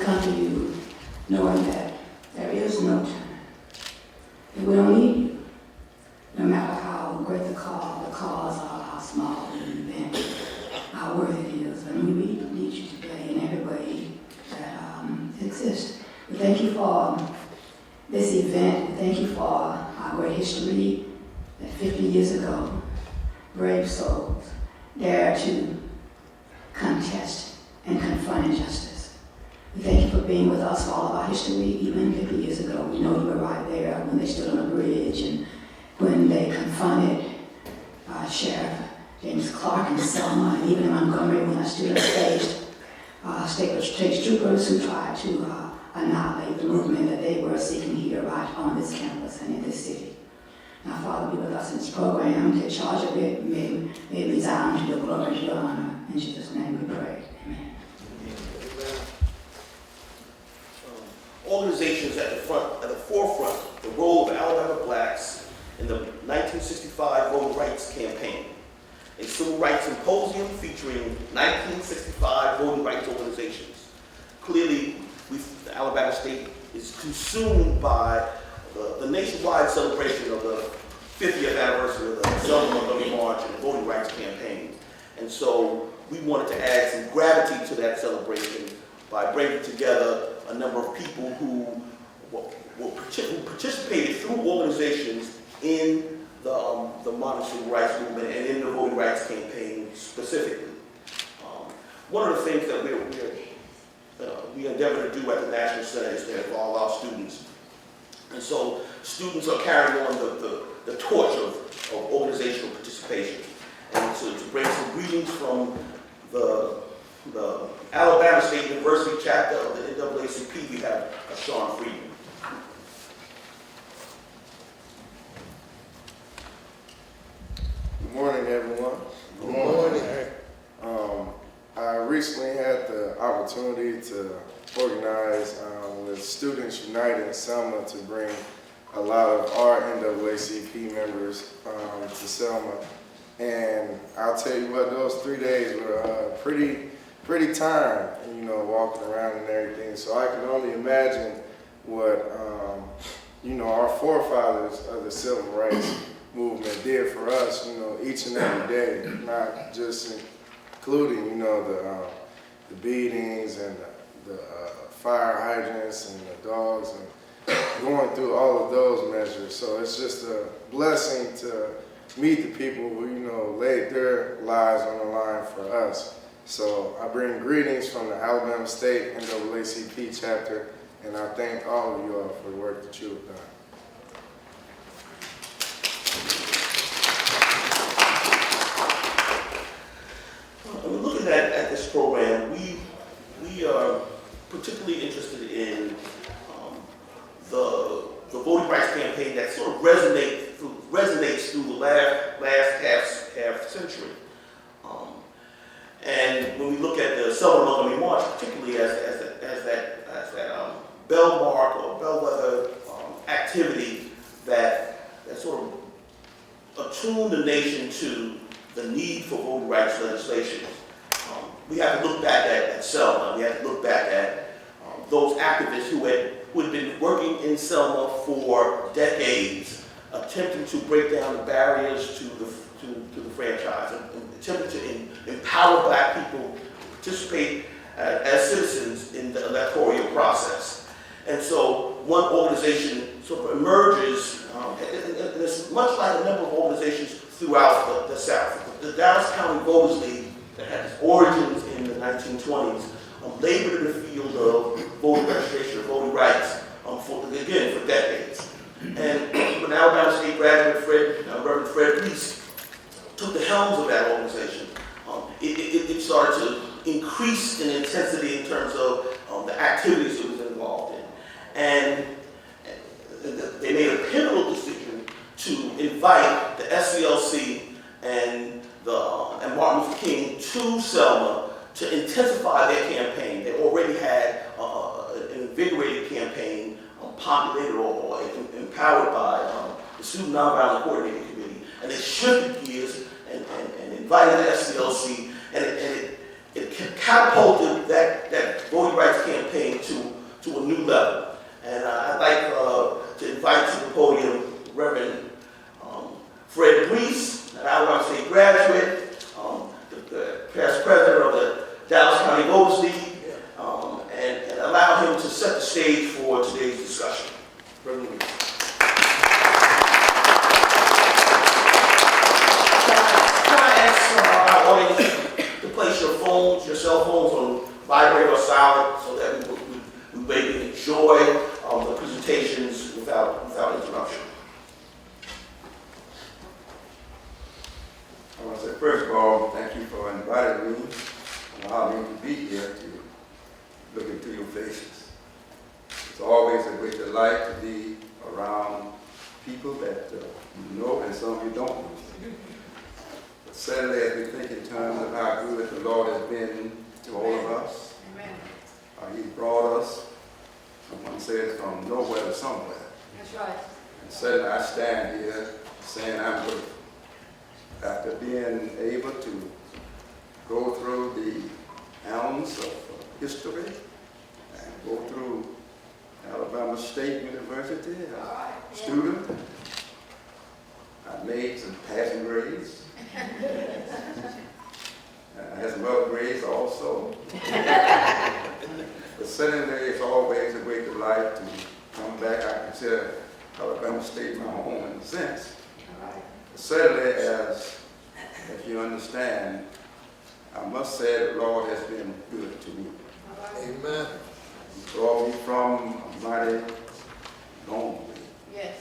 come to you knowing that there is no time. And we don't need you, no matter how great the cause are, how small the event, how worthy it is. And we really need you today in every way that exists. We thank you for this event. We thank you for our great history that 50 years ago, brave souls dared to contest and confront injustice. We thank you for being with us for all of our history, even 50 years ago. We know you were right there when they stood on a bridge and when they confronted Sheriff James Clark in Selma, and even in Montgomery when our students faced state troopers who tried to annihilate the movement that they were seeking here right on this campus and in this city. Now, Father, be with us in this program. Take charge of it. May it resound to your glory and your honor. In Jesus' name we pray. Amen. Organizations at the forefront, the role of Alabama blacks in the 1965 Voting Rights Campaign, a civil rights symposium featuring 1965 voting rights organizations. Clearly, the Alabama state is consumed by the nationwide celebration of the 50th anniversary of the Selma Montgomery March and the Voting Rights Campaign. And so we wanted to add some gravity to that celebration by bringing together a number of people who participated through organizations in the modern civil rights movement and in the voting rights campaign specifically. One of the things that we endeavor to do at the National Center is to involve our students. And so students are carrying on the torch of organizational participation. And so to bring some greetings from the Alabama State University chapter of the NAACP, we have Sean Friedman. Good morning, everyone. Good morning. I recently had the opportunity to organize with Students United in Selma to bring a lot of our NAACP members to Selma. And I'll tell you what, those 3 days were pretty tiring, you know, walking around and everything. So I can only imagine what, you know, our forefathers of the civil rights movement did for us, you know, each and every day, not just including, you know, the beatings and the fire hydrants and the dogs and going through all of those measures. So it's just a blessing to meet the people who, you know, laid their lives on the line for us. So I bring greetings from the Alabama State NAACP chapter, and I thank all of you all for the work that you have done. Looking at this program, we are particularly interested in the voting rights campaign that sort of resonates through the last half century. And when we look at the Selma Montgomery March, particularly as that bellmark or bellwether activity that sort of attuned the nation to the need for voting rights legislation, we have to look back at Selma. We have to look back at those activists who had been working in Selma for decades, attempting to break down the barriers to the franchise, and attempting to empower black people to participate as citizens in the electoral process. And so one organization sort of emerges, and it's much like a number of organizations throughout the South. The Dallas County Voters League, that had its origins in the 1920s, labored in the field of voting registration and voting rights for decades. And when Alabama State graduate Reverend Fred Reese took the helms of that organization, it started to increase in intensity in terms of the activities it was involved in. And they made a pivotal decision to invite the SCLC and Martin Luther King to Selma to intensify their campaign. They already had an invigorated campaign populated or empowered by the Student Nonviolent Coordinating Committee, and they shifted gears and invited the SCLC, and it catapulted that voting rights campaign to a new level. And I'd like to invite to the podium Reverend Fred Reese, and I want to say graduate, the past president of the Dallas County Voters League, and allow him to set the stage for today's discussion. Reverend Reese. Can I ask our audience to place your cell phones on vibrate or silent so that we may enjoy the presentations without interruption? I want to say, first of all, thank you for inviting me and allowing me to be here to look into your faces. It's always a great delight to be around people that you know and some you don't know. But sadly, as we think in terms of how good the Lord has been to all of us, He's brought us, someone says, from nowhere to somewhere. That's right. And sadly, I stand here saying I'm grateful. After being able to go through the annals of history and go through Alabama State University as a student, I made some passing grades. I had some other grades also. But certainly it's always a great delight to come back. I consider Alabama State my home in a sense. Certainly, as you understand, I must say the Lord has been good to me. Amen. He brought me from a mighty long way. Yes.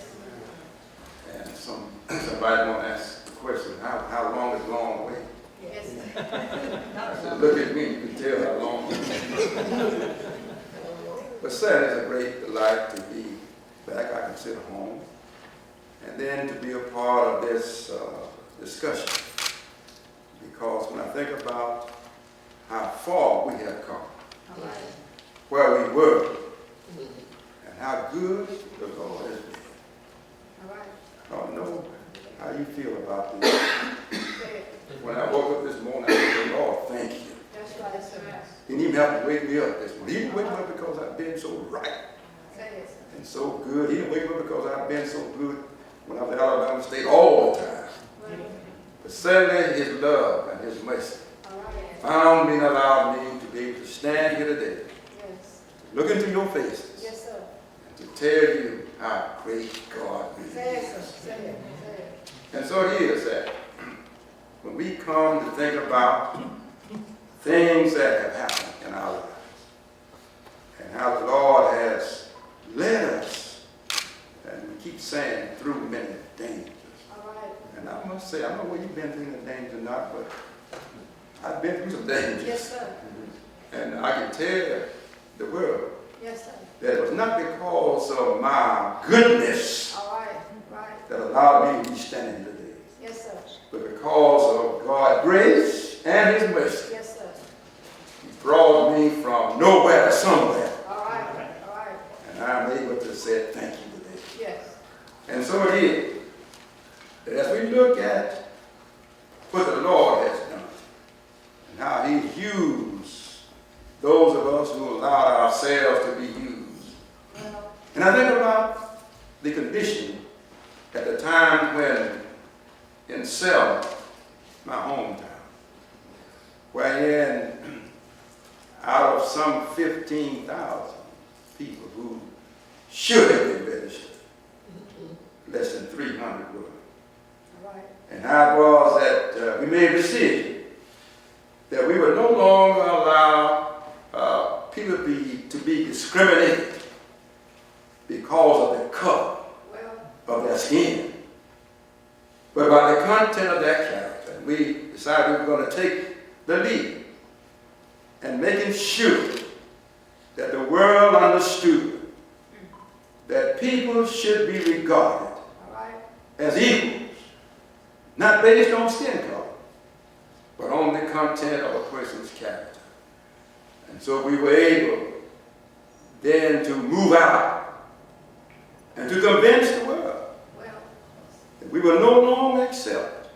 And somebody want to ask the question, how long is a long way? Yes. Look at me, you can tell how long. But certainly it's a great delight to be back. I consider home. And then to be a part of this discussion. Because when I think about how far we have come, where we were, and how good the Lord has been. I don't know how you feel about this. When I woke up this morning, I said, Lord, thank you. That's right, sir. He didn't even have to wake me up this morning. He didn't wake me up because I've been so right and so good. He didn't wake me up because I've been so good when I was at Alabama State all the time. But certainly his love and his mercy found me and allowed me to be able to stand here today, look into your faces, and to tell you how great God really is. And so it is that when we come to think about things that have happened in our lives and how the Lord has led us, and we keep saying through many dangers. And I must say, I don't know whether you've been through the dangers or not, but I've been through some dangers. Yes, sir. And I can tell the world Yes, sir. that it was not because of my goodness All right. Right. that allowed me to be standing today, Yes, sir. but because of God's grace and his mercy. Yes, sir. He brought me from nowhere to somewhere. All right. All right. And I'm able to say thank you today. Yes. And so it is that as we look at what the Lord has done and how he's used those of us who allowed ourselves to be used. And I think about the condition at the time when in Selma, my hometown, wherein out of some 15,000 people who should have been registered, less than 300 were. All right. And how it was that we made a decision that we would no longer allow people to be discriminated because of the color of their skin, but by the content of their character. And we decided we were going to take the lead and making sure that the world understood that people should be regarded as equals, not based on skin color, but on the content of a person's character. And so we were able then to move out and to convince the world that we will no longer accept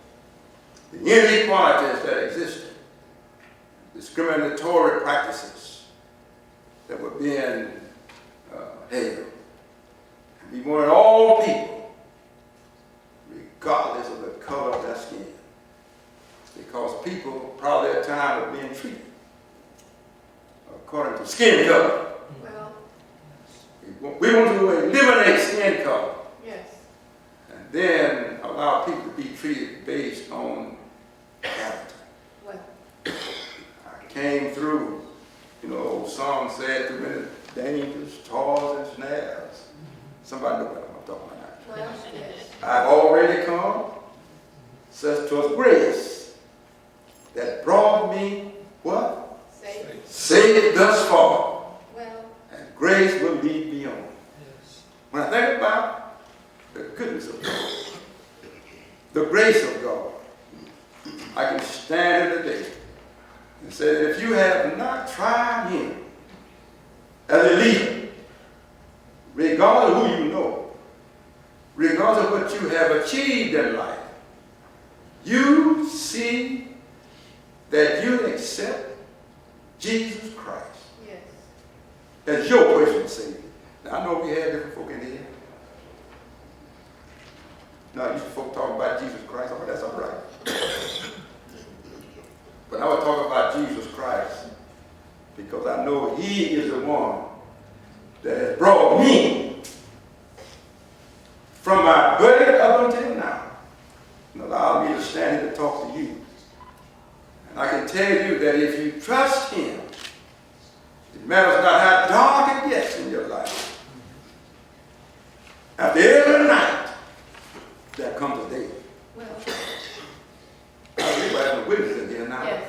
the inequalities that existed discriminatory practices that were being held. And we wanted all people, regardless of the color of their skin, because people probably at times were being treated according to skin color. Well, We want to eliminate skin color yes. and then allow people to be treated based on character. Well, I came through, old song said, through many dangers, toils, and snares. Somebody know what I'm talking about. well, yes. I've already come, such 'twas grace that brought me what? Say, Saved thus far, well, and grace will lead me on. When I think about the goodness of God, the grace of God, I can stand here today and say that if you have not tried Him as a leader, regardless of who you know, regardless of what you have achieved in life, you see that you accept Jesus Christ yes. as your personal Savior. Now, I know we have different folk in here. Now, used to folk talking about Jesus Christ. Oh, that's all right. But I would talk about Jesus Christ because I know He is the one that has brought me from my birth up until now and allowed me to stand here to talk to you. And I can tell you that if you trust Him, it matters not how dark it gets in your life. After every night, there comes a day. Well, I believe I have a witness in here now. yes.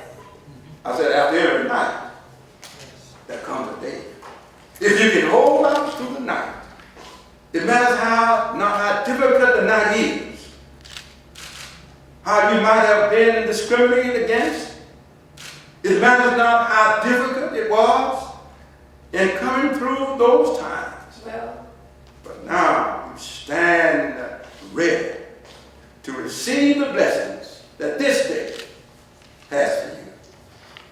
I said, after every night, there comes a day. If you can hold out through the night, it matters not how difficult the night is, how you might have been discriminated against. It matters not how difficult it was in coming through those times. Well, But now you stand ready to receive the blessings that this day has for you.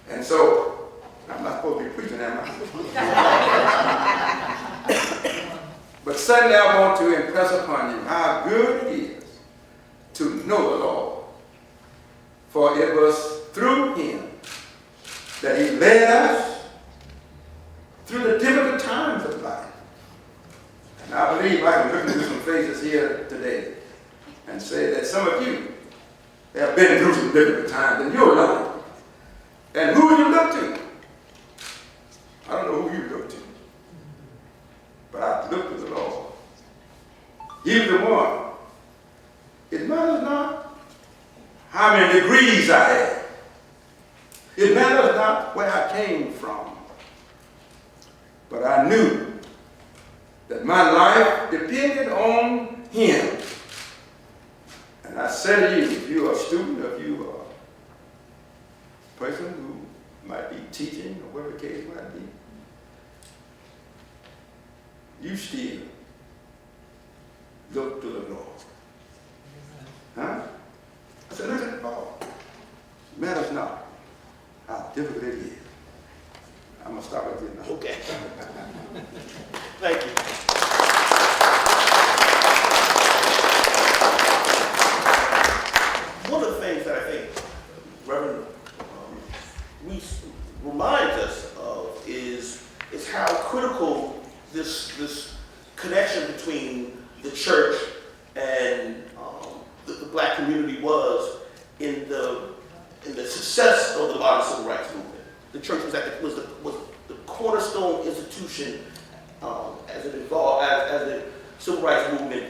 And so, I'm not supposed to be preaching, am I? But Sunday I want to impress upon you how good it is to know the Lord. For it was through Him that He led us through the difficult times of life. And I believe I can look into some faces here today and say that some of you have been through some difficult times in your life. And who do you look to? I don't know who you look to, but I look to the Lord. He's the one. It matters not how many degrees I have. It matters not where I came from. But I knew that my life depended on Him. And I say to you, if you're a student, if you are a person who might be teaching or whatever the case might be, you still look to the Lord. Huh? I said, look at the Lord. It matters not how difficult it is. I'm going to stop right there now. Okay. Thank you. One of the things that I think Reverend Reese reminds us of is how critical this connection between the church and the black community was in the success of the modern civil rights movement. The church was the cornerstone institution as it evolved, as the civil rights movement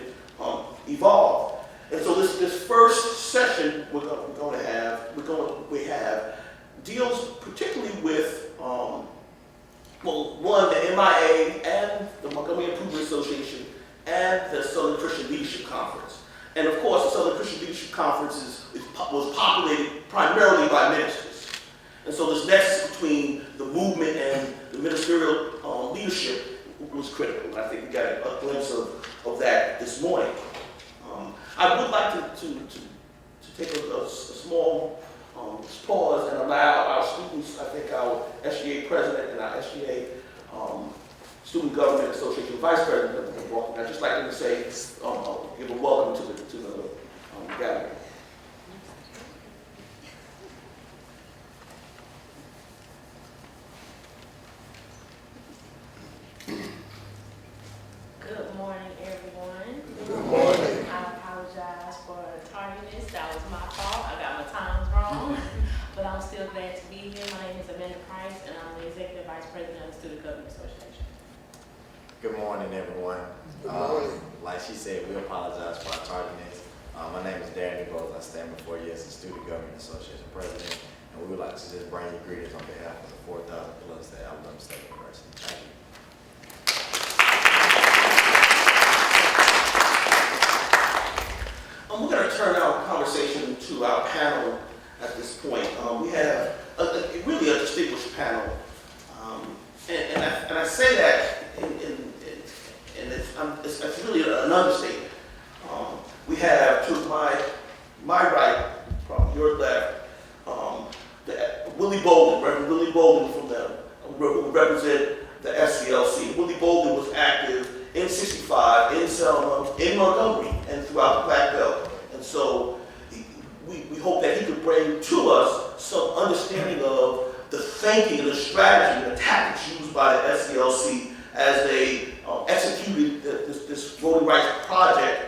evolved. And so this first session we have deals particularly with one, the MIA and the Montgomery Improvement Association and the Southern Christian Leadership Conference. And of course, the Southern Christian Leadership Conference was populated primarily by ministers. And so this nexus between the movement and the ministerial leadership was critical. And I think we got a glimpse of that this morning. I would like to take a small pause and allow our students, I think, our SGA president and our SGA Student Government Association vice president of the walk. I'd just like them to say, give a welcome to the gathering. Good morning, everyone. Good morning. I apologize for tardiness. That was my fault. I got my times wrong. But I'm still glad to be here. My name is Amanda Price, and I'm the Executive Vice President of the Student Government Association. Good morning, everyone. Good morning. Like she said, we apologize for our tardiness. My name is Darren DeBose. I stand before you as the Student Government Association President, and we would like to just bring you greetings on behalf of the 4,000 plus at Alabama State University. Thank you. We're going to turn our conversation to our panel at this point. We have really a distinguished panel. And I say that and it's really an understatement. We have to my right, from your left, Willie Bolden, Reverend Willie Bolden who represent the SCLC. Willie Bolden was active in 65, in Selma, in Montgomery, and throughout the Black Belt. And so we hope that he could bring to us some understanding of the thinking and the strategy and the tactics used by the SCLC as they executed this voting rights project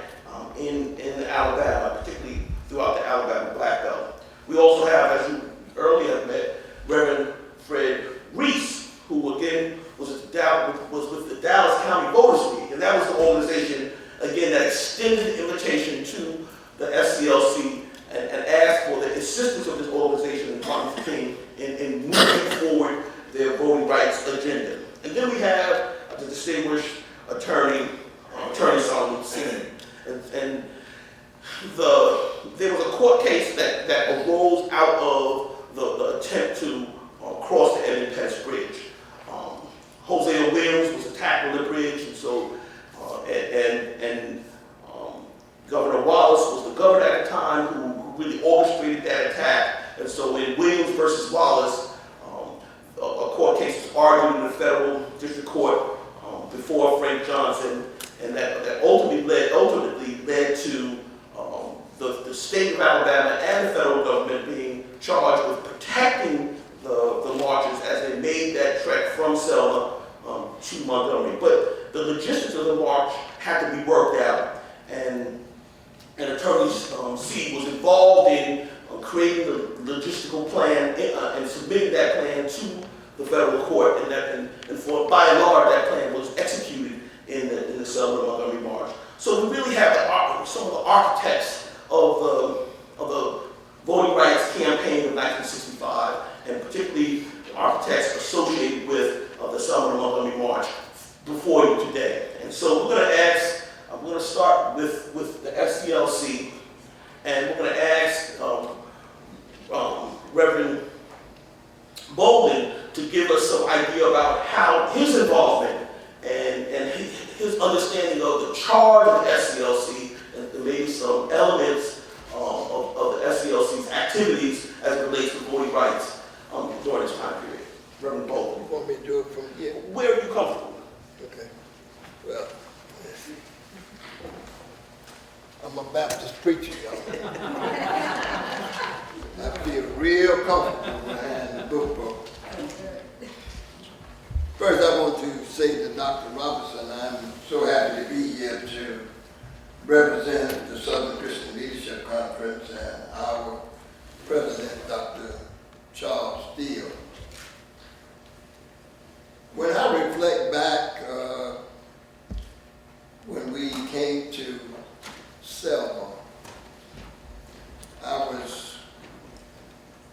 in Alabama, particularly throughout the Alabama Black Belt. We also have, as you earlier met, Reverend Fred Reese, who again was with the Dallas County Voters League, and that was the organization, again, that extended the invitation to the SCLC and asked for the assistance of this organization and Martin Luther King in moving forward their voting rights agenda. And then we have the distinguished attorney Solomon Seay. And there was a court case that arose out of the attempt to cross the Emin-Pettus Bridge. Hosea Williams was attacked on the bridge, and so Governor Wallace was the governor at the time who really orchestrated that attack. And so in Williams versus Wallace, a court case was argued in the federal district court before Frank Johnson, and that ultimately led to the state of Alabama and the federal government being charged with protecting the marchers as they made that trek from Selma to Montgomery. But the logistics of the march had to be worked out, and Attorney Seay was involved in creating the logistical plan and submitting that plan to the federal court, and for by and large that plan was executed in the Selma Montgomery March. So we really have some of the architects of the voting rights campaign of 1965, and particularly the architects associated with the Selma Montgomery March before you today. And so we're going to start with the SCLC, and we're going to ask Reverend Bolden to give us some idea about how his involvement and his understanding of the charge of the SCLC and maybe some elements of the SCLC's activities as it relates to voting rights during this time period. Reverend Bolden. You want me to do it from here? Where are you comfortable? Okay. Well, I'm a Baptist preacher, y'all. I feel real comfortable behind the book. First, I want to say to Dr. Robertson, I'm so happy to be here to represent the Southern Christian Leadership Conference and our president, Dr. Charles Steele. When I reflect back when we came to Selma, I was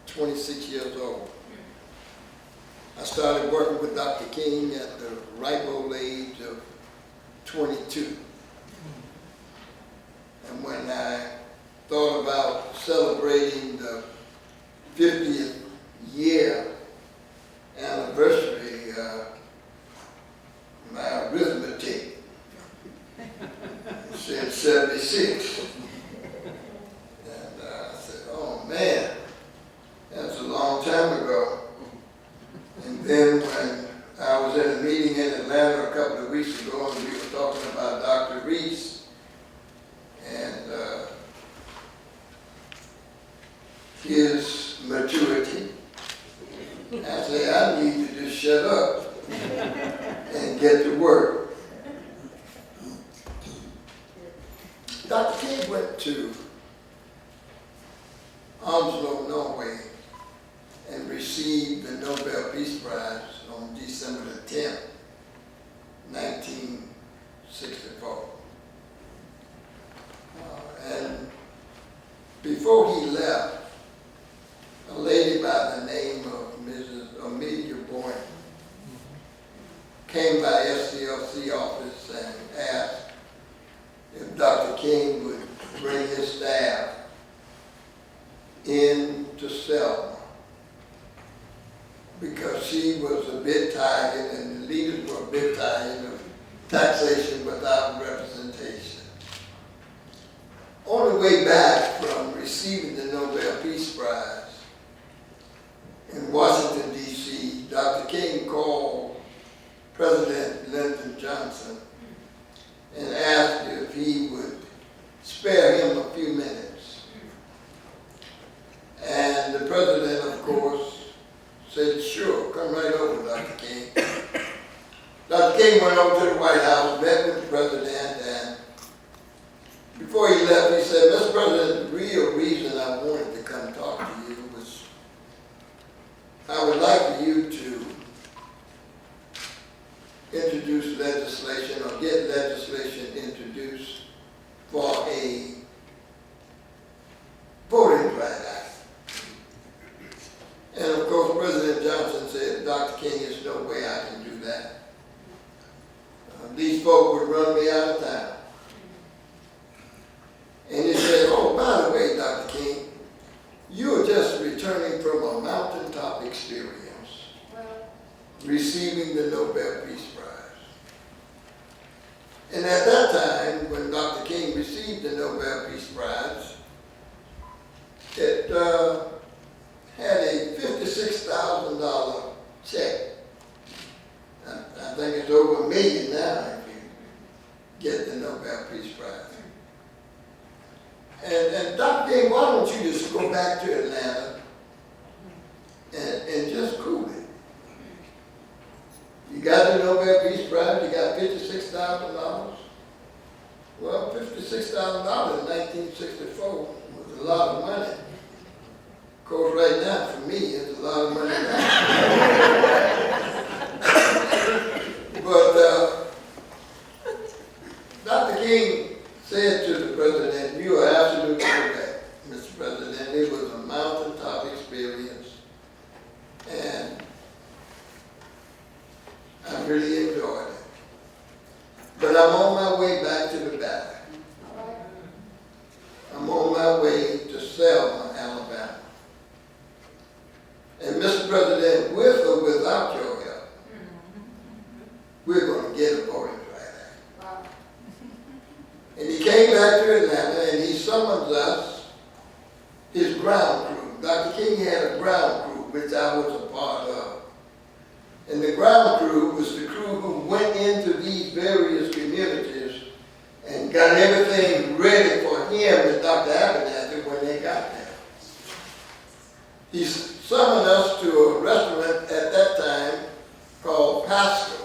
26 years old. I started working with Dr. King at the ripe old age of 22. And when I thought about celebrating the 50th year anniversary, my arithmetic said 76. And I said, oh man, that's a long time ago. then when I was in a meeting in Atlanta a couple of weeks ago, and we were talking about Dr. Reese and his maturity, I said, I need to just shut up and get to work. Dr. King went to Oslo, Norway, and received the Nobel Peace Prize on December the 10th, 1964. And before he left, a lady by the name of Mrs. Amelia Boyne came by SCLC office and asked if Dr. King would bring his staff in to Selma, because she was a bit tired and the leaders were a bit tired of taxation without representation. On the way back from receiving the Nobel Peace Prize in Washington, D.C., Dr. King called President Lyndon Johnson and asked if he would spare him a few minutes. And the president, of course, said, sure, come right over, Dr. King. Dr. King went over to the White House, met with the president, and before he left, he said, Mr. President, the real reason I wanted to come talk to you was I would like for you to introduce legislation or get legislation introduced for a voting right act. And of course, President Johnson said, Dr. King, there's no way I can do that. These folk would run me out of town. And he said, oh, by the way, Dr. King, you are just returning from a mountaintop experience, receiving the Nobel Peace Prize. And at that time, when Dr. King received the Nobel Peace Prize, it had a $56,000 check. I think it's over $1 million now if you get the Nobel Peace Prize. And Dr. King, why don't you just go back to Atlanta and just cool it? You got the Nobel Peace Prize, you got $56,000. Well, $56,000 in 1964 was a lot of money. Of course, right now, for me, it's a lot of money now. But Dr. King said to the president, you are absolutely correct, Mr. President. It was a mountaintop experience, and I really enjoyed it. But I'm on my way back to the battle. I'm on my way to Selma, Alabama. And Mr. President, with or without your help, we're going to get a voting right act. And he came back to Atlanta and he summoned us, his ground crew. Dr. King had a ground crew, which I was a part of. And the ground crew was the crew who went into these various communities and got everything ready for him and Dr. Abernathy when they got there. He summoned us to a restaurant at that time called Pastor's.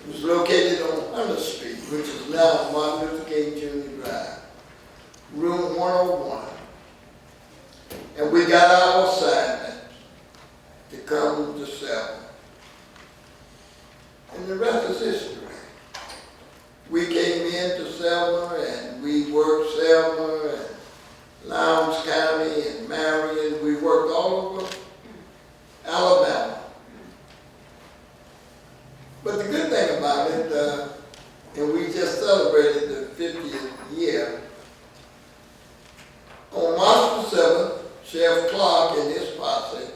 It was located on Hunter Street, which is now Martin Luther King Jr. Drive, room 101. And we got our assignment to come to Selma. And the rest is history. We came into Selma and we worked Selma and Lowndes County and Marion. We worked all over Alabama. But the good thing about it, and we just celebrated the 50th year, on March the 7th, Sheriff Clark and his posse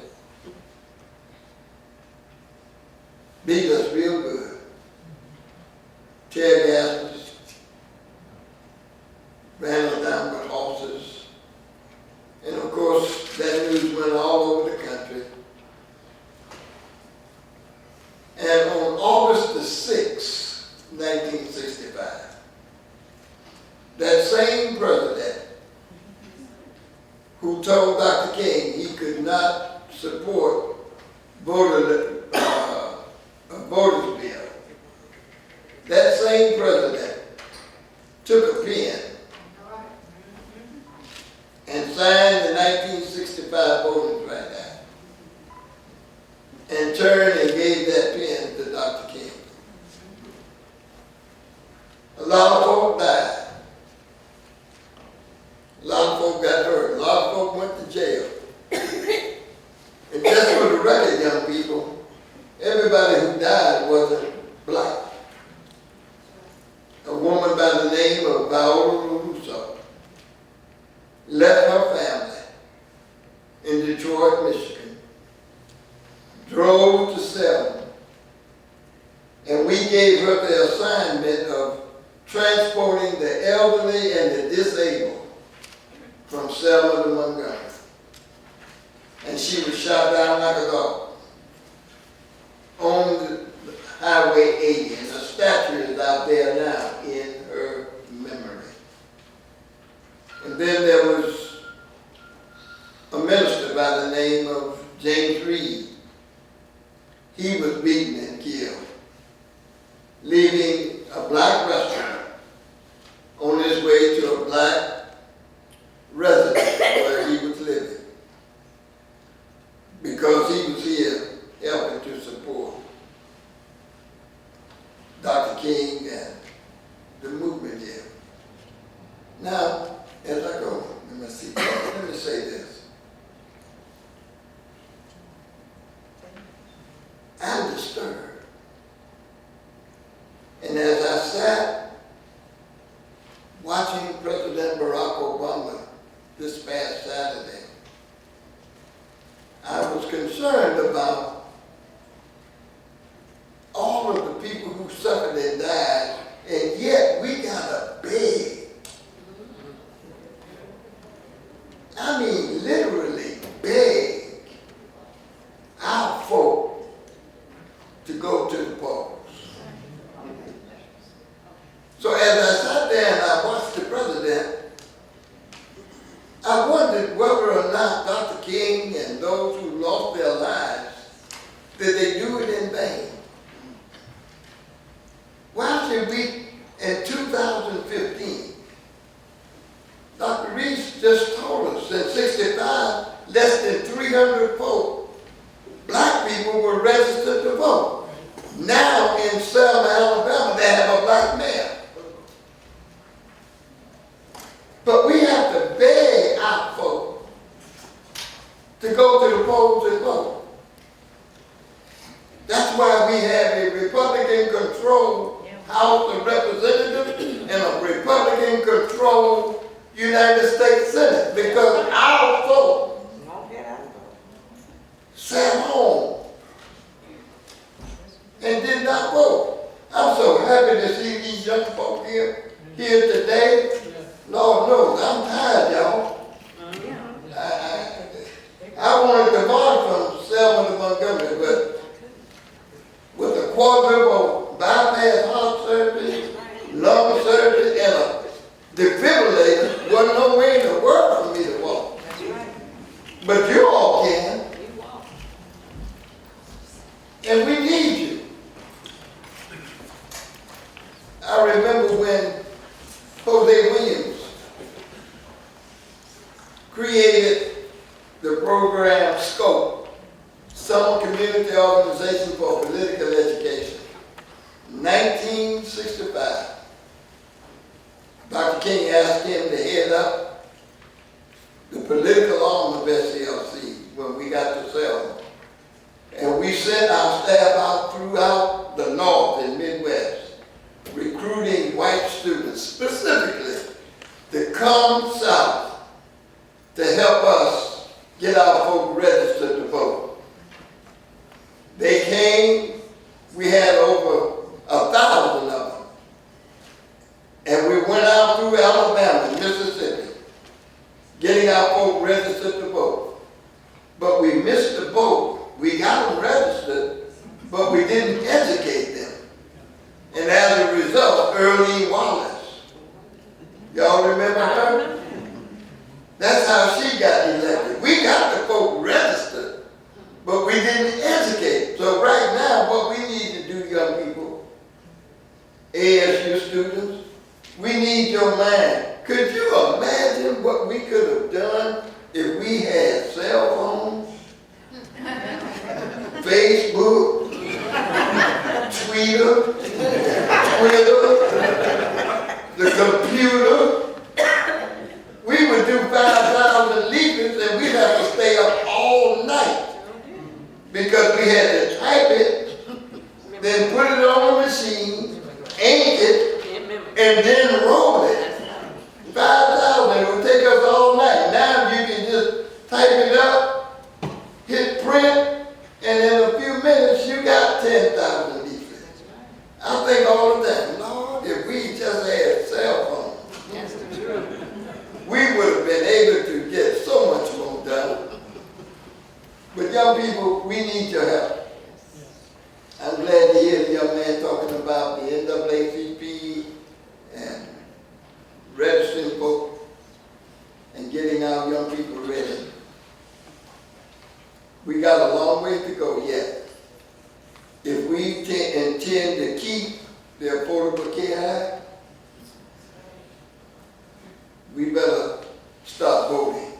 beat us real good. Tear gases, ran us down with horses, and of course that news went all over the country. And on August the 6th, 1965, that same president who told Dr. King he could not support a voters bill, that same president took a pen and signed the 1965 Voting Rights Act and turned and gave that pen to Dr. King. A lot of folk died. A lot of folk got hurt. A lot of folk went to jail. And just for the record, young people, everybody who died wasn't black. A woman by the name of Viola Russo left her family in Detroit, Michigan, drove to Selma, and we gave her the assignment of transporting the elderly and the disabled from Selma to Montgomery. And she was shot down like a dog on the Highway 80, and a statue is out there now in her memory. And then there was a minister by the name of James Reese. He was beaten and killed, leaving a black restaurant on his way to a black residence where he was living, because he was here helping to support Dr. King and the movement here. Now, as I go, let me say this. I'm disturbed. And as I sat watching President Barack Obama this past Saturday, I was concerned about all of the people who suffered and died, and yet we gotta beg. I mean, literally beg our folk to go to the polls. So as I sat there and I watched the president, I wondered whether or not Dr. King and those who lost their lives, did they do it in vain? Why should we, in 2015, Dr. Reese just told us in 65, less than 300 folk, black people were registered to vote. Now in Selma, Alabama, they have a black mayor. But we have to beg our folk to go to the polls and vote. That's why we have a Republican-controlled House of Representatives and a Republican-controlled United States Senate, because our folk sat home and did not vote. I'm so happy to see these young folk here today. Lord knows, I'm tired, y'all. I wanted to march from Selma to Montgomery, but with a quadruple bypass heart surgery, lung surgery, and a defibrillator, wasn't no way in the world for me to walk. But you all can. And we need you. I remember when Jose Williams created the program SCOPE, Summer Community Organization for Political Education, 1965. Dr. King asked him to head up the political arm of SCLC when we got to Selma. And we sent our staff out throughout the North and Midwest, recruiting white students specifically to come south to help us get our folk registered to vote. They came, we had over 1,000 of them. And we went out through Alabama and Mississippi, getting our folk registered to vote. But we missed the boat. We got them registered, Facebook, Twitter, the computer. We would do 5,000 leaflets and we'd have to stay up all night because we had to type it, then put it on a machine, ink it, and then roll it. 5,000, it would take us all night. Now you can just type it up, hit print, and in a few minutes you got 10,000 leaflets. I think all the time, Lord, if we just had cell phones, we would have been able to get so much more done. But young people, we need your help. I'm glad to hear the young man talking about the NAACP and registering folks and getting our young people ready. We got a long way to go yet. If we intend to keep the Affordable Care Act, we better stop voting.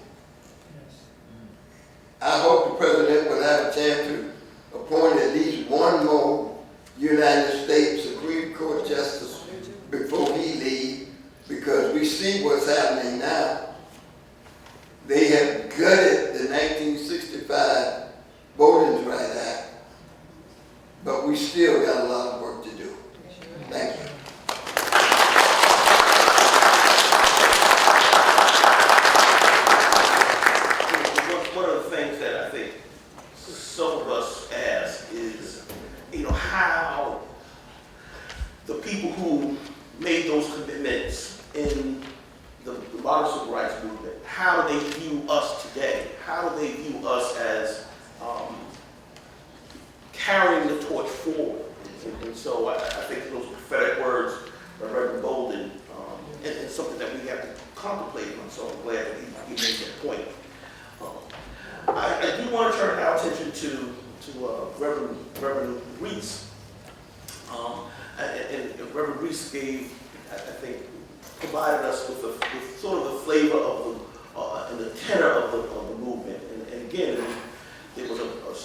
I hope the president will have a chance to appoint at least one more United States Supreme Court justice before he leaves, because we see what's happening now. They have gutted the 1965 Voting Rights Act, but we still got a lot of work to do. Thank you. One of the things that I think some of us ask is, how the people who made those commitments in the modern civil rights movement, how do they view us today? How do they view us as carrying the torch forward? And so I think those prophetic words by Reverend Bolden, and something that we have to contemplate on, so I'm glad that he made that point. I do want to turn our attention to Reverend Reese. And Reverend Reese gave, I think, provided us with sort of the flavor of and the tenor of the movement. And again, it was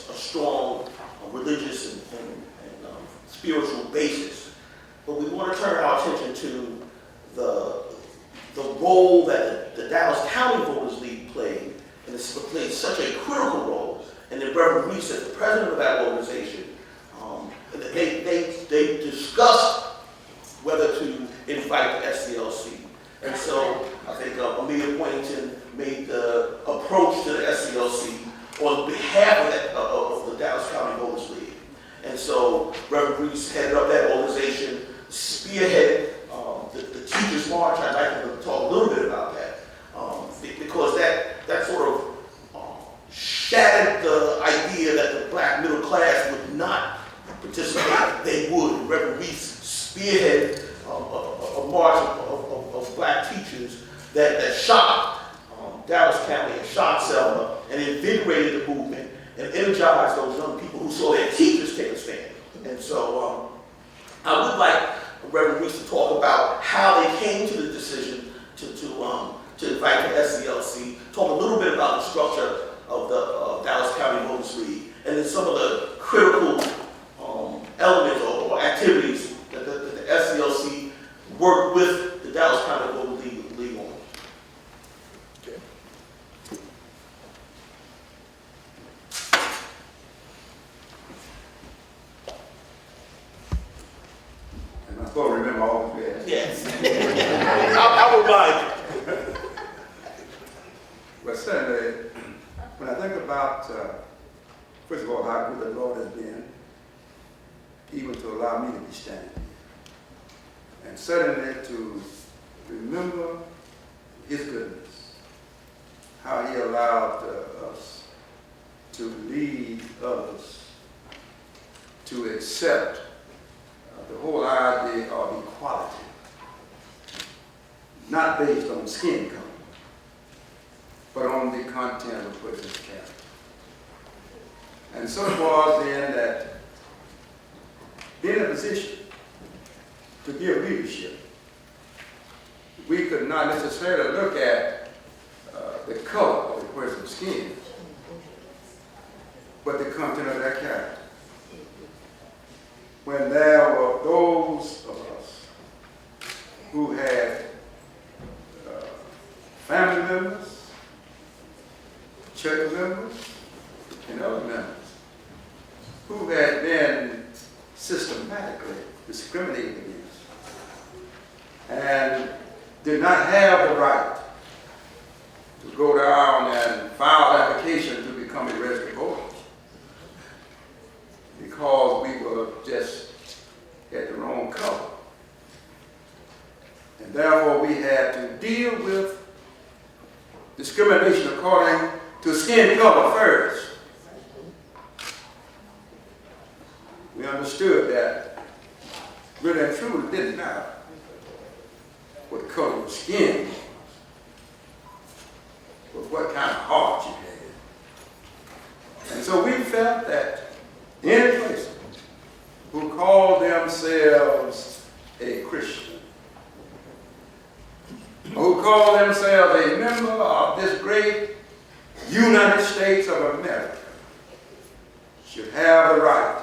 a strong religious and spiritual basis. But we want to turn our attention to the role that the Dallas County Voters League played, and it's played such a critical role. And then Reverend Reese, as the president of that organization, they discussed whether to invite the SCLC. And so I think Amelia Poynton made the approach to the SCLC on behalf of the Dallas County Voters League. And so Reverend Reese headed up that organization, spearheaded the Teachers March. I'd like to talk a little bit about that, because that sort of shattered the idea that the black middle class would not participate. They would. Reverend Reese spearheaded a march of black teachers that shocked Dallas County and shocked Selma and invigorated the movement and energized those young people who saw their teachers take a stand. And so I would like Reverend Reese to talk about how they came to the decision to invite the SCLC, talk a little bit about the structure of the Dallas County Voters League, and then some of the critical elements or activities that the SCLC worked with the Dallas County Voters League on. Okay. Am I supposed to remember all of that? Yes. I'll remind you. Well, certainly, when I think about, first of all, how good the Lord has been, even to allow me to be standing here, and certainly to remember His goodness, how He allowed us to lead others to accept the whole idea of equality, not based on skin color, but on the content of a person's character. And so it was then that being in a position to give leadership, we could not necessarily look at the color of the person's skin, but the content of their character. when there were those of us who had family members, church members, and other members who had been systematically discriminated against and did not have the right to go down and file an application to become a registered voter because we were just at the wrong color. And therefore we had to deal with discrimination according to skin color first. We understood that really and truly it didn't matter what the color of your skin was, but what kind of heart you had. And so we felt that any person who called themselves a Christian, or who called themselves a member of this great United States of America, should have the right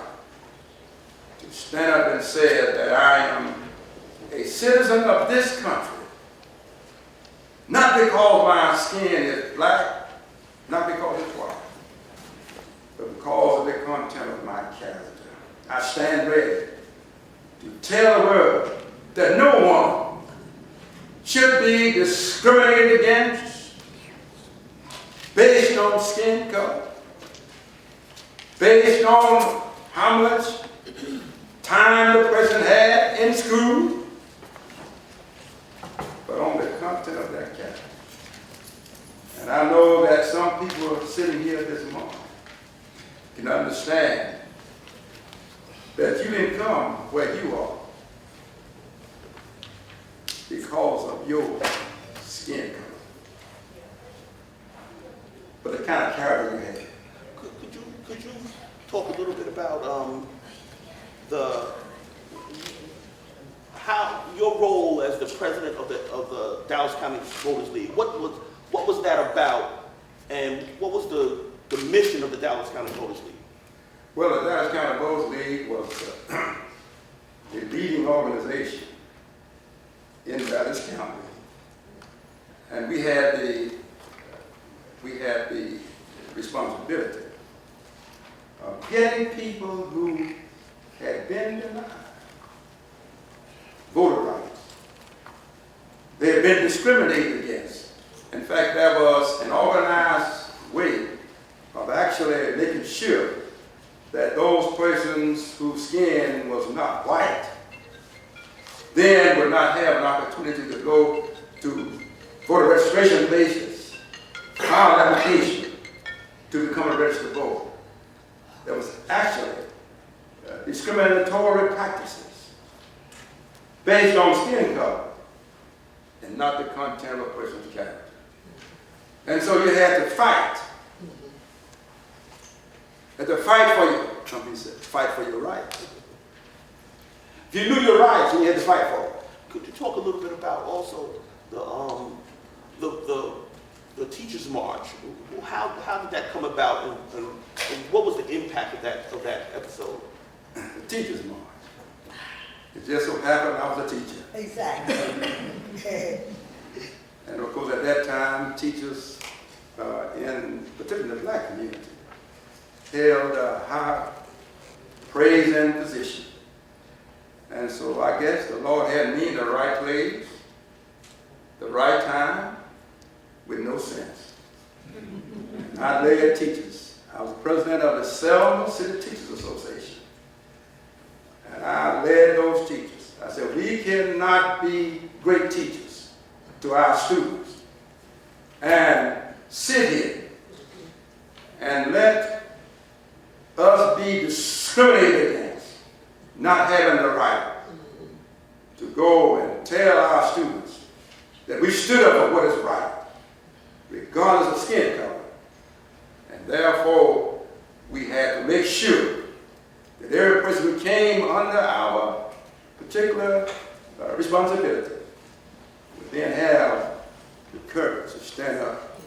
to stand up and say that I am a citizen of this country, not because my skin is black, not because it's white, but because of the content of my character. I stand ready to tell the world that no one should be discriminated against based on skin color, based on how much time the person had in school, but on the content of their character. And I know that some people are sitting here this morning can understand that you didn't come where you are because of your skin color, but the kind of character you had. Could you talk a little bit about how your role as the president of the Dallas County Voters League? What was that about, and what was the mission of the Dallas County Voters League? Well, the Dallas County Voters League was a leading organization in Dallas County, and we had the responsibility of getting people who had been denied voter rights. They had been discriminated against. In fact, there was an organized way of actually making sure that those persons whose skin was not white then would not have an opportunity to go to voter registration places, file an application to become a registered voter. There was actually discriminatory practices based on skin color and not the content of a person's character. And so you had to fight. You had to fight for your, some people said, fight for your rights. If you knew your rights, you had to fight for them. Could you talk a little bit about also the Teachers March? How did that come about, and what was the impact of that episode? The Teachers March. It just so happened I was a teacher. Exactly. And of course, at that time, teachers, in particularly the black community, held a high praise and position. And so I guess the Lord had me in the right place, the right time, with no sense. And I led teachers. I was president of the Selma City Teachers Association. And I led those teachers. I said, we cannot be great teachers to our students and sit here and let us be discriminated against, not having the right to go and tell our students that we stood up for what is right, regardless of skin color. And therefore, we had to make sure that every person who came under our particular responsibility would then have the courage to stand up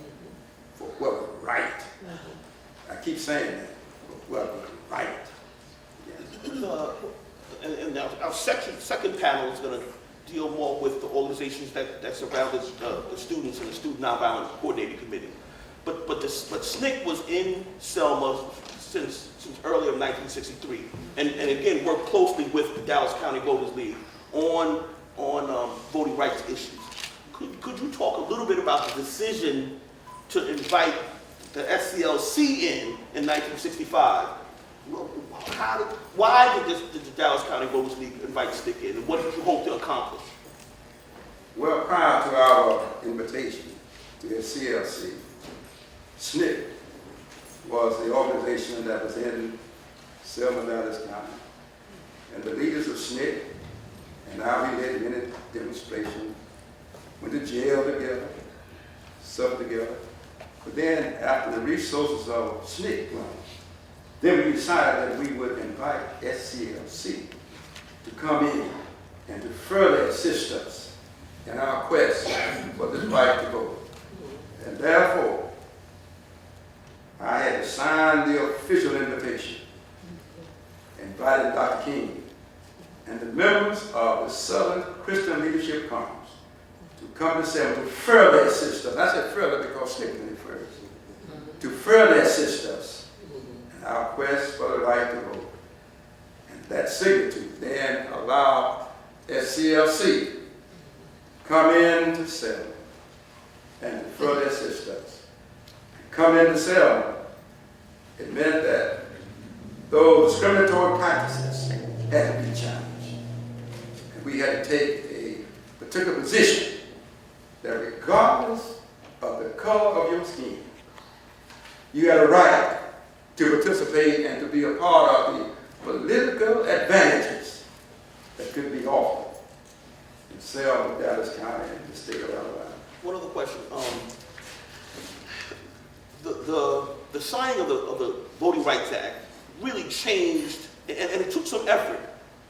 for what was right. I keep saying that, for what was right. The our second panel is going to deal more with the organizations that surrounded the students and the Student Nonviolent Coordinating Committee. But SNCC was in Selma since earlier in 1963, and again worked closely with the Dallas County Voters League on voting rights issues. Could you talk a little bit about the decision to invite the SCLC in 1965? Why did the Dallas County Voters League invite SNCC in, and what did you hope to accomplish? Well, prior to our invitation to SCLC, SNCC was the organization that was in Selma, Dallas County. And the leaders of SNCC, and I led many demonstrations, went to jail together, suffered together. But then, after the resources of SNCC, then we decided that we would invite SCLC to come in and to further assist us in our quest for this right to vote. And therefore, I had to sign the official invitation, inviting Dr. King and the members of the Southern Christian Leadership Conference to come to Selma to further assist us. I said further because SNCC went first. To further assist us in our quest for the right to vote. And that signature then allowed SCLC to come in to Selma and to further assist us. Come into Selma, it meant that those discriminatory practices had to be challenged. And we had to take a particular position that regardless of the color of your skin, you had a right to participate and to be a part of the political advantages that could be offered in Selma, Dallas County, and the state of Alabama. One other question. The signing of the Voting Rights Act really changed, and it took some effort.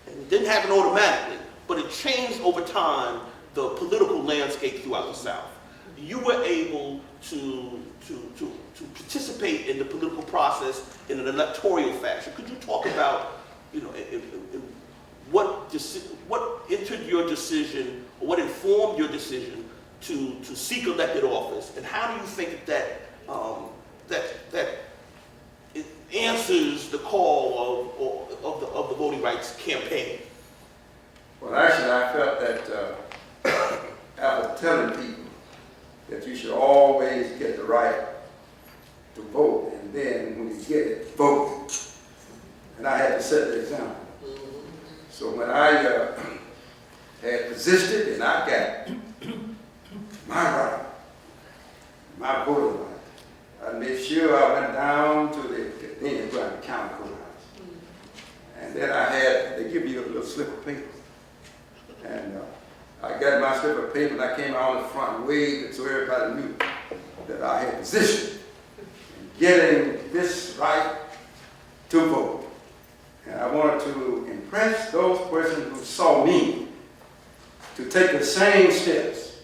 And it didn't happen automatically, but it changed over time the political landscape throughout the South. You were able to participate in the political process in an electoral fashion. Could you talk about, what entered your decision, or what informed your decision to seek elected office, and how do you think that it answers the call of the voting rights campaign? Well, actually, I felt that after telling people that you should always get the right to vote, and then when you get it, vote. And I had to set the example. So when I had resisted and I got my right, my voting right, I made sure I went down to the then county courthouse. And then they give you a little slip of paper. And I got my slip of paper and I came out in the front and waved it so everybody knew that I had position in getting this right to vote. And I wanted to impress those persons who saw me to take the same steps,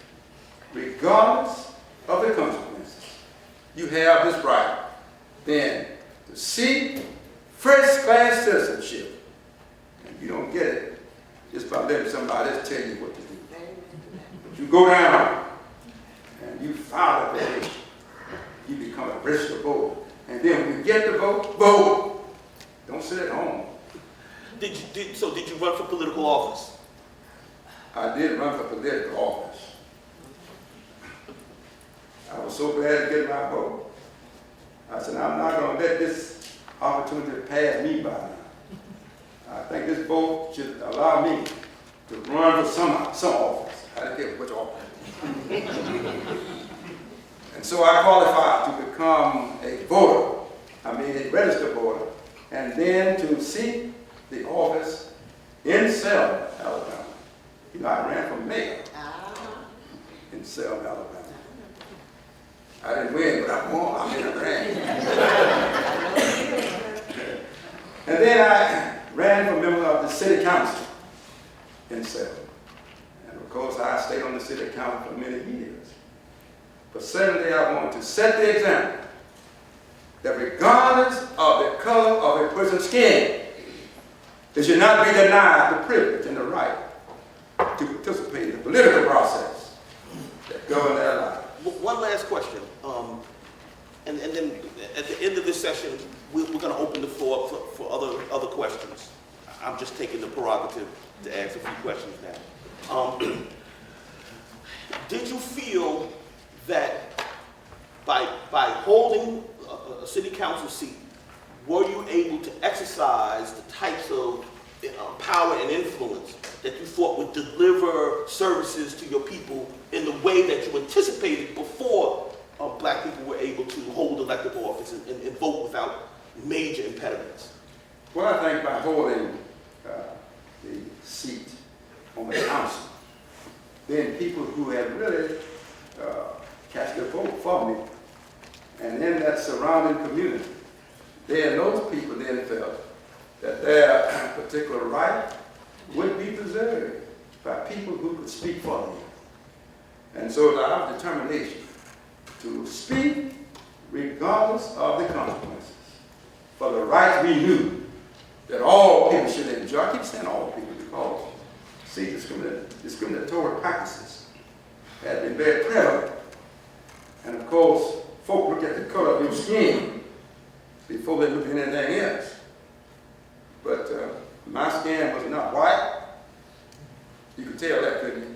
regardless of the consequences. You have this right then to seek first-class citizenship. And you don't get it just by letting somebody else tell you what to do. But you go down and you file a petition. You become a registered voter. And then when you get the vote, vote. Don't sit at home. Did you run for political office? I did run for political office. I was so glad to get my vote. I said, I'm not going to let this opportunity pass me by now. I think this vote should allow me to run for some office. I didn't care which office. And so I qualified to become a voter, a registered voter, and then to seek the office in Selma, Alabama. I ran for mayor in Selma, Alabama. I didn't win, but I won. I ran. And then I ran for member of the city council in Selma. And of course, I stayed on the city council for many years. But certainly I want to set the example that regardless of the color of a person's skin, They should not be denied the privilege and the right to participate in the political process that governs their life. One last question, and then at the end of this session, we're going to open the floor up for other questions. I'm just taking the prerogative to ask a few questions now. Did you feel that by holding a city council seat, were you able to exercise the types of power and influence that you thought would deliver services to your people in the way that you anticipated before black people were able to hold elective office and vote without major impediments? Well, I think by holding the seat on the council, then people who had really cast their vote for me, and in that surrounding community, then those people then felt that their particular right would be preserved by people who could speak for them. And so it was our determination to speak regardless of the consequences for the rights we knew that all people should enjoy. I keep saying all people because, see, discriminatory practices had been very prevalent. And of course, folk look at the color of your skin before they look at anything else. But my skin was not white. You could tell that, couldn't you?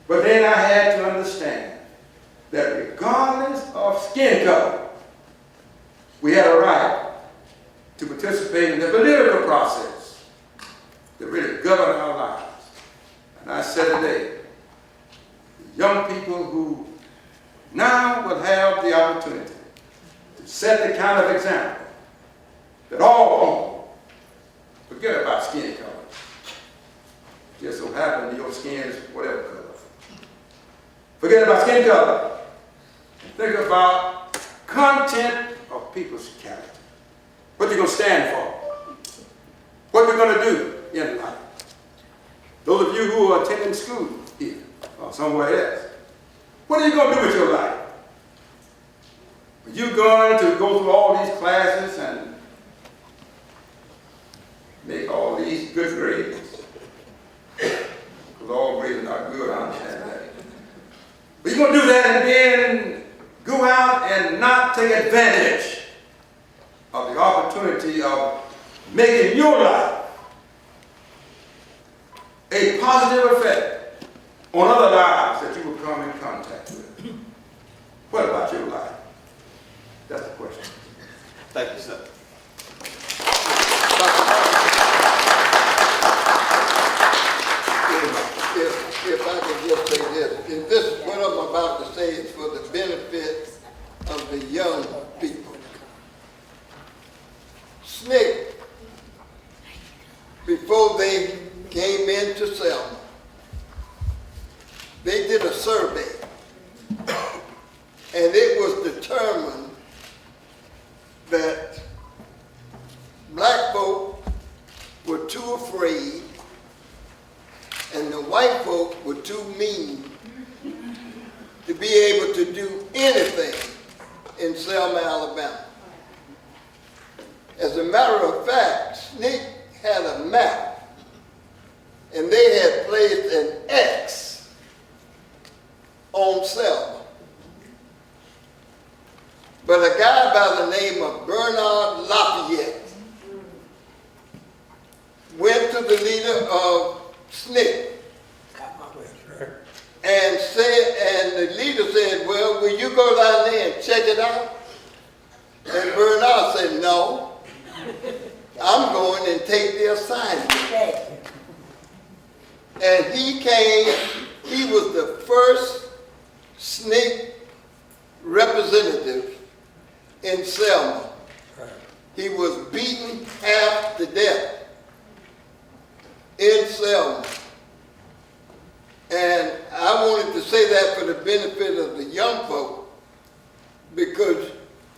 But then I had to understand that regardless of skin color, we had a right to participate in the political process that really govern our lives. And I said today, the young people who now will have the opportunity to set the kind of example that all people, forget about skin color, just so happen your skin is whatever color. Forget about skin color. And think about content of people's character. What you're going to stand for. What you're going to do in life. Those of you who are attending school here or somewhere else, what are you going to do with your life? Are you going to go through all these classes and make all these good grades? Because all grades are not good, I understand that. But you're going to do that and then go out and not take advantage of the opportunity of making your life a positive effect on other lives that you will come in contact with. What about your life? That's the question. Thank you, sir. If I could just say this, if this, what I'm about to say is for the benefit of the young people. SNCC, before they came into Selma, they did a survey, and it was determined that black folk were too afraid and the white folk were too mean to be able to do anything in Selma, Alabama. As a matter of fact, SNCC had a map, and they had placed an X on Selma. But a guy by the name of Bernard Lafayette went to the leader of SNCC and the leader said, well, will you go down there and check it out? And Bernard said, no, I'm going and take the assignment. And he came, he was the first SNCC representative in Selma. He was beaten half to death in Selma. And I wanted to say that for the benefit of the young folk, because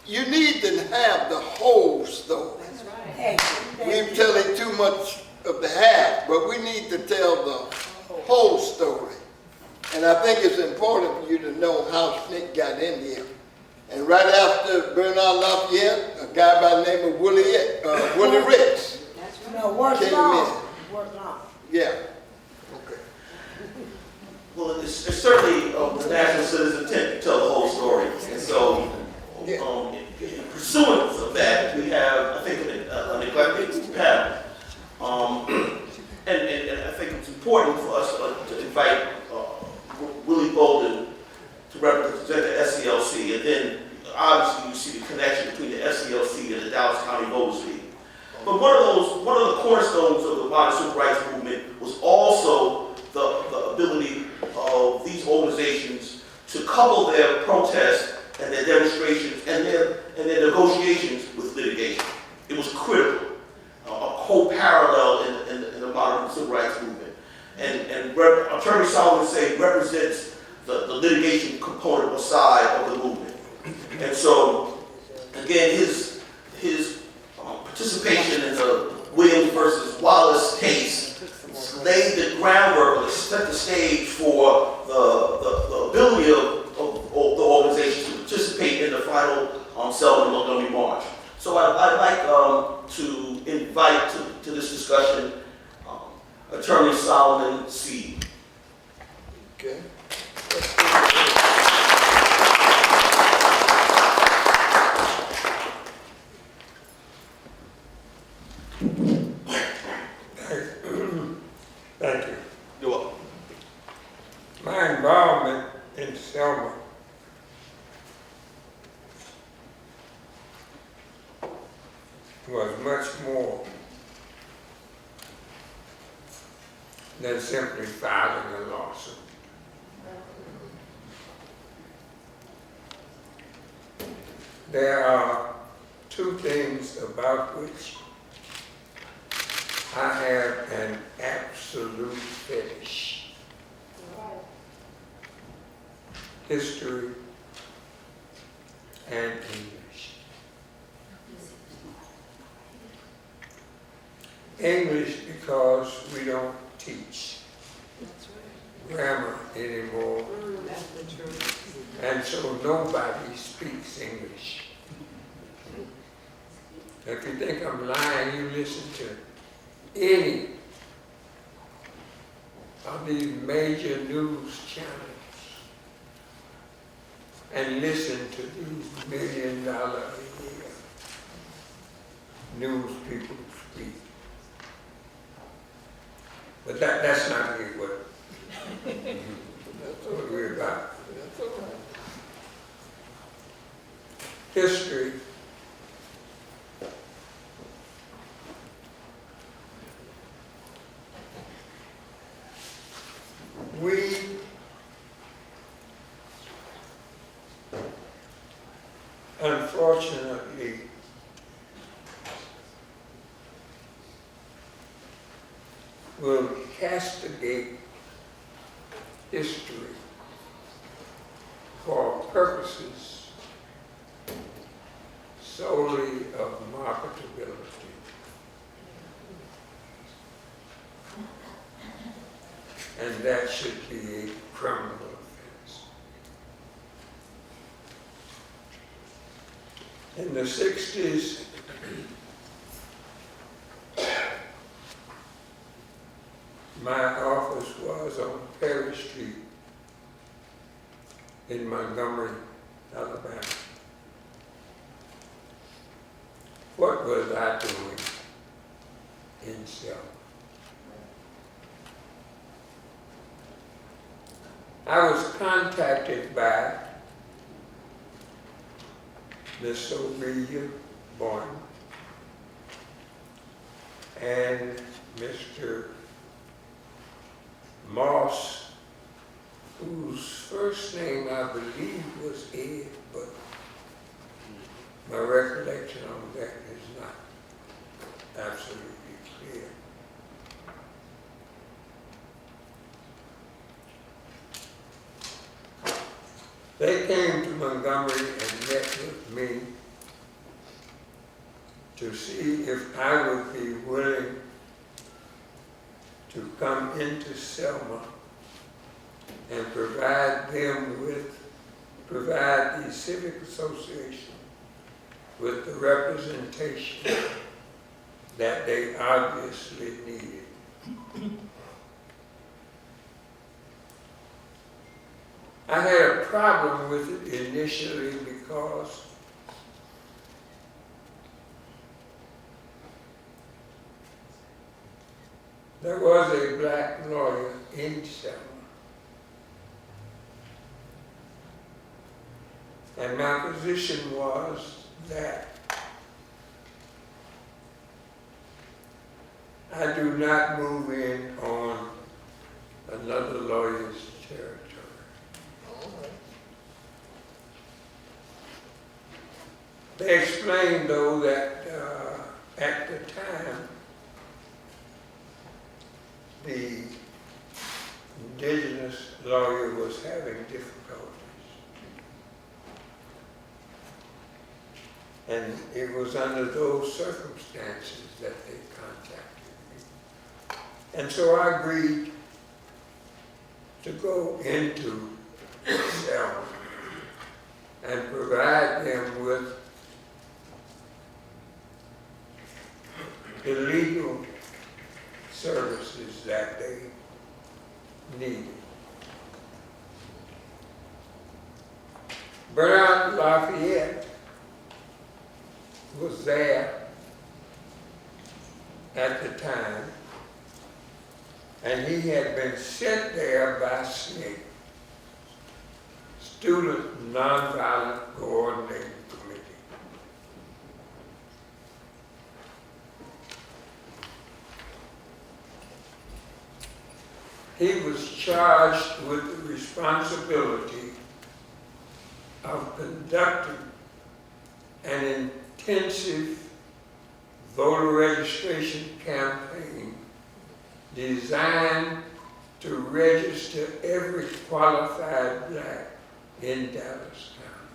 you need to have the whole story. That's right. We're telling too much of the half, but we need to tell the whole story. And I think it's important for you to know how SNCC got in here. And right after Bernard Lafayette, a guy by the name of Willie Attorney Reese. No, work Came long. in. Work long. Yeah. Okay. Well, it's certainly the national citizen's intent to tell the whole story. And so, in pursuance of that, we have, I think, an eclectic panel. And I think it's important for us to invite Willie Bolden to represent the SCLC, and then obviously you see the connection between the SCLC and the Dallas County Voters League. But one of the cornerstones of the modern civil rights movement was also the ability of these organizations to couple their protests and their demonstrations and their negotiations with litigation. It was critical, a co-parallel in the modern civil rights movement. And Attorney Solomon Seay represents the litigation component or side of the movement. And so, again, his participation in the Williams versus Wallace case laid the groundwork, or set the stage for the ability of the organization to participate in the final Selma and Montgomery March. So I'd like to invite to this discussion Attorney Solomon Seay. Okay. Thank you. You're welcome. My involvement in Selma was much more than simply filing a lawsuit. There are two things about which I have an absolute fetish: history and English. English because we don't teach grammar anymore, and so nobody speaks English. If you think I'm lying, you listen to any of these major news channels and listen to these $1 million a year news people speak. But that's not really what we're about. History we unfortunately will castigate history for purposes solely of marketability. And that should be a criminal offense. In the 60s, my office was on Perry Street in Montgomery, Alabama. What was I doing in Selma? I was contacted by Miss Willie Bolden and Mr. Moss, whose first name I believe was Ed, but my recollection on that is not absolutely clear. They came to Montgomery and met with me to see if I would be willing to come into Selma and provide the Civic Association with the representation that they obviously needed. I had a problem with it initially because there was a black lawyer in Selma. And my position was that I do not move in on another lawyer's territory. They explained, though, that at the time, the indigenous lawyer was having difficulties. And it was under those circumstances that they contacted me. And so I agreed to go into Selma and provide them with the legal services that they needed. Bernard Lafayette was there at the time, and he had been sent there by SNCC, Student Nonviolent Coordinating Committee. He was charged with the responsibility of conducting an intensive voter registration campaign designed to register every qualified black in Dallas County.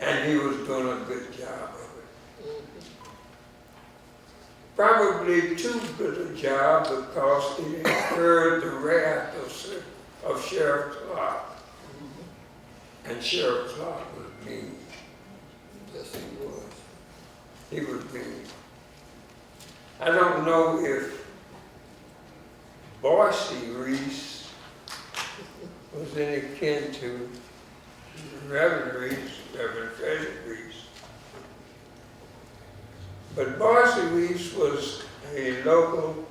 And he was doing a good job of it. Probably too good a job because it incurred the wrath of Sheriff Clark. And Sheriff Clark was mean. Yes, he was. He was mean. I don't know if Boise Reese was any kin to Reverend Reese, Reverend Frederick Reese. But Boise Reese was a local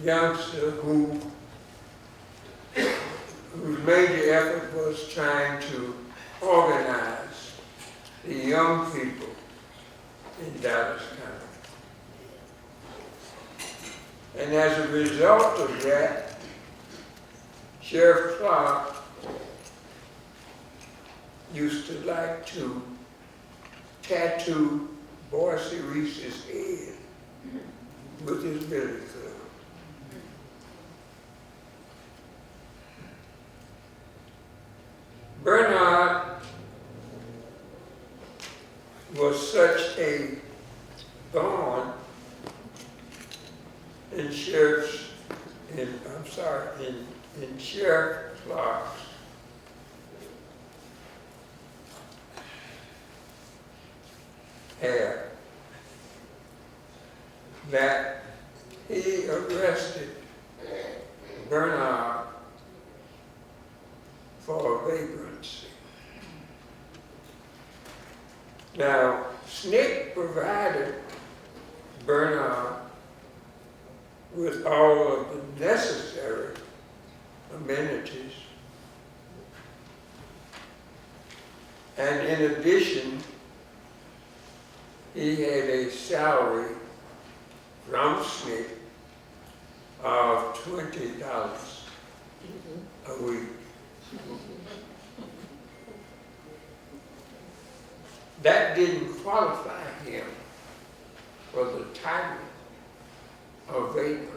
youngster whose major effort was trying to organize the young people in Dallas County. And as a result of that, Sheriff Clark used to like to tattoo Boise Reese's head with his billy club. Bernard was such a thorn in Sheriff Clark's hair that he arrested Bernard for vagrancy. Now, SNCC provided Bernard with all of the necessary amenities. And in addition, he had a salary from SNCC of $20 a week. That didn't qualify him for the title of vagrant.